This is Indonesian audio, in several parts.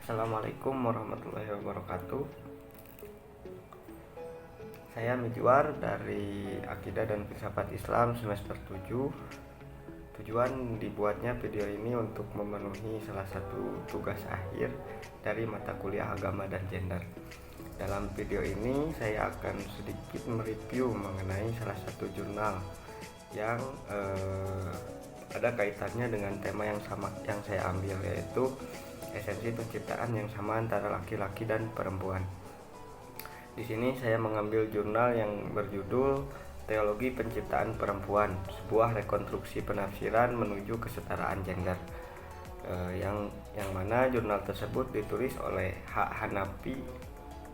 Assalamualaikum warahmatullahi wabarakatuh. Saya Mijuar dari Akidah dan Filsafat Islam semester 7. Tujuan dibuatnya video ini untuk memenuhi salah satu tugas akhir dari mata kuliah agama dan gender. Dalam video ini saya akan sedikit mereview mengenai salah satu jurnal yang ada kaitannya dengan tema yang sama yang saya ambil, yaitu esensi penciptaan yang sama antara laki-laki dan perempuan. Di sini saya mengambil jurnal yang berjudul Teologi Penciptaan Perempuan, sebuah rekonstruksi penafsiran menuju kesetaraan gender. Yang mana jurnal tersebut ditulis oleh H. Hanafi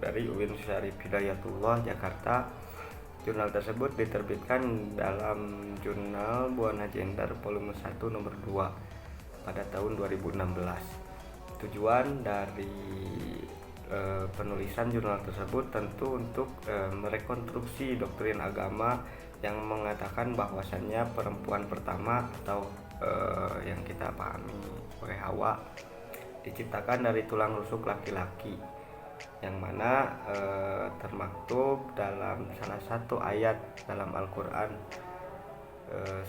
dari UIN Syarif Hidayatullah Jakarta. Jurnal tersebut diterbitkan dalam Jurnal Buana Gender volume 1 nomor 2 pada tahun 2016. Tujuan dari penulisan jurnal tersebut tentu untuk merekonstruksi doktrin agama yang mengatakan bahwasannya perempuan pertama atau yang kita pahami sebagai Hawa diciptakan dari tulang rusuk laki-laki, yang mana termaktub dalam salah satu ayat dalam Al-Quran,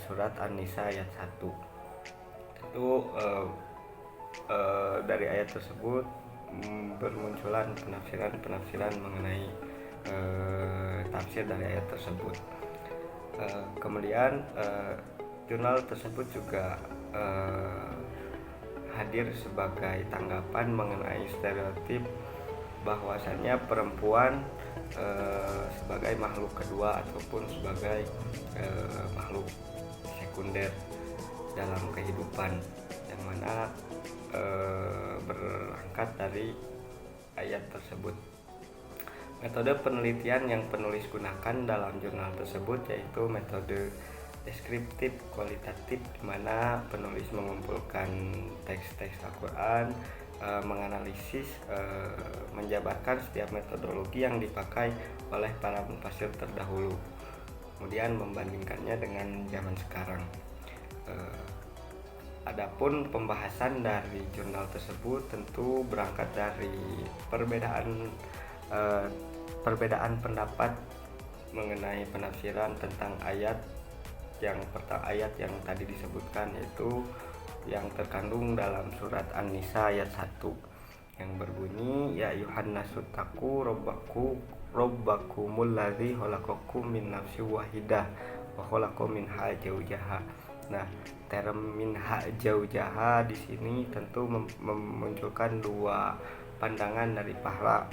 surat An-Nisa ayat 1. Itu dari ayat tersebut bermunculan penafsiran mengenai tafsir dari ayat tersebut. Kemudian jurnal tersebut juga hadir sebagai tanggapan mengenai stereotip bahwasannya perempuan sebagai makhluk kedua ataupun sebagai makhluk sekunder dalam kehidupan, yang mana berangkat dari ayat tersebut. Metode penelitian yang penulis gunakan dalam jurnal tersebut yaitu metode deskriptif kualitatif, di mana penulis mengumpulkan teks-teks Al-Quran, menganalisis, menjabarkan setiap metodologi yang dipakai oleh para mufasir terdahulu, kemudian membandingkannya dengan zaman sekarang. Adapun pembahasan dari jurnal tersebut tentu berangkat dari perbedaan pendapat mengenai penafsiran tentang ayat yang tadi disebutkan, yaitu yang terkandung dalam surat An-Nisa ayat 1 yang berbunyi, ya ayyuhan nasu taqu rabbakumul ladzi khalaqakum min nafsin wahidah wa khalaqa minha zawjaha. Nah, term minha zawjaha di sini tentu memunculkan dua pandangan dari para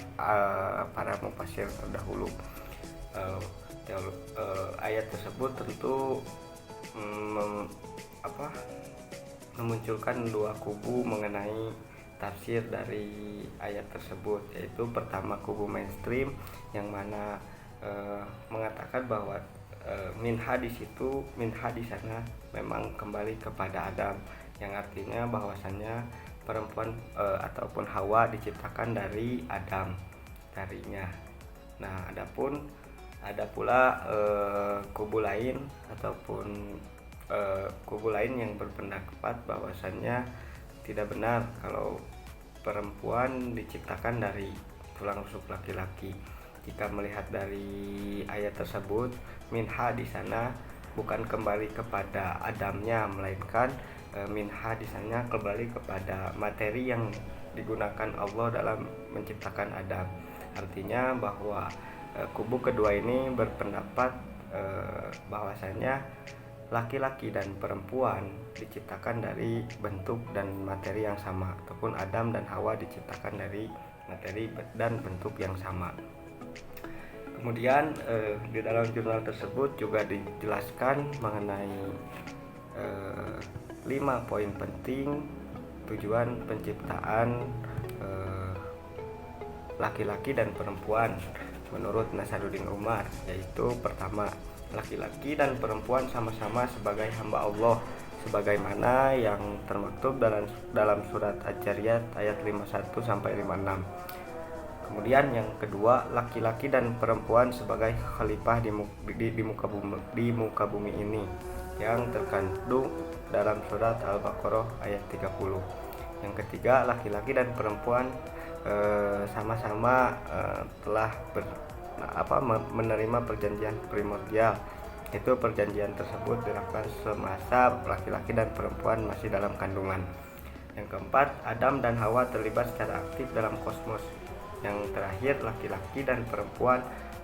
mufasir terdahulu. Ayat tersebut tentu memunculkan dua kubu mengenai tafsir dari ayat tersebut, yaitu pertama kubu mainstream yang mana mengatakan bahwa minha di sana memang kembali kepada Adam, yang artinya bahwasannya perempuan ataupun Hawa diciptakan dari Adam darinya. Nah, ada pula kubu lain yang berpendapat bahwasannya tidak benar kalau perempuan diciptakan dari tulang rusuk laki-laki. Jika melihat dari ayat tersebut, minha di sana bukan kembali kepada Adamnya, melainkan minha di sana kembali kepada materi yang digunakan Allah dalam menciptakan Adam. Artinya bahwa kubu kedua ini berpendapat bahwasanya laki-laki dan perempuan diciptakan dari bentuk dan materi yang sama, ataupun Adam dan Hawa diciptakan dari materi dan bentuk yang sama. Kemudian di dalam jurnal tersebut juga dijelaskan mengenai 5 poin penting tujuan penciptaan laki-laki dan perempuan menurut Nasaruddin Umar, yaitu pertama, laki-laki dan perempuan sama-sama sebagai hamba Allah, sebagaimana yang termaktub dalam surat Adz-Dzariyat ayat 51 sampai 56. Kemudian yang kedua, laki-laki dan perempuan sebagai khalifah di muka bumi ini, yang terkandung dalam surat Al-Baqarah ayat 30. Yang ketiga, laki-laki dan perempuan sama-sama telah menerima perjanjian primordial. Itu perjanjian tersebut dilakukan semasa laki-laki dan perempuan masih dalam kandungan. Yang keempat, Adam dan Hawa terlibat secara aktif dalam kosmos. Yang terakhir, laki-laki dan perempuan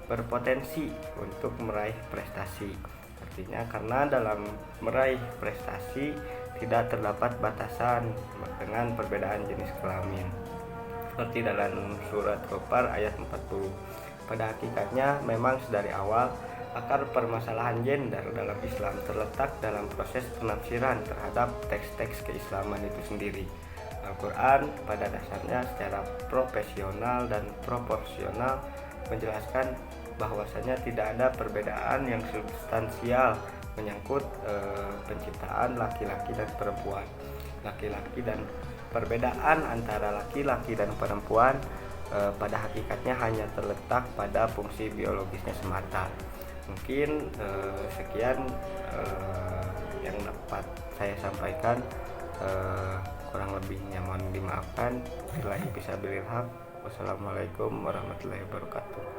berpotensi untuk meraih prestasi. Artinya karena dalam meraih prestasi tidak terdapat batasan dengan perbedaan jenis kelamin. Seperti dalam surat Ghafir ayat 40. Pada hakikatnya memang sedari awal akar permasalahan gender dalam Islam terletak dalam proses penafsiran terhadap teks-teks keislaman itu sendiri. Al-Quran pada dasarnya secara profesional dan proporsional menjelaskan bahwasanya tidak ada perbedaan yang substansial menyangkut penciptaan laki-laki dan perempuan. Perbedaan antara laki-laki dan perempuan pada hakikatnya hanya terletak pada fungsi biologisnya semata. Mungkin sekian yang dapat saya sampaikan, kurang lebihnya mohon dimaafkan. Wassalamualaikum warahmatullahi wabarakatuh.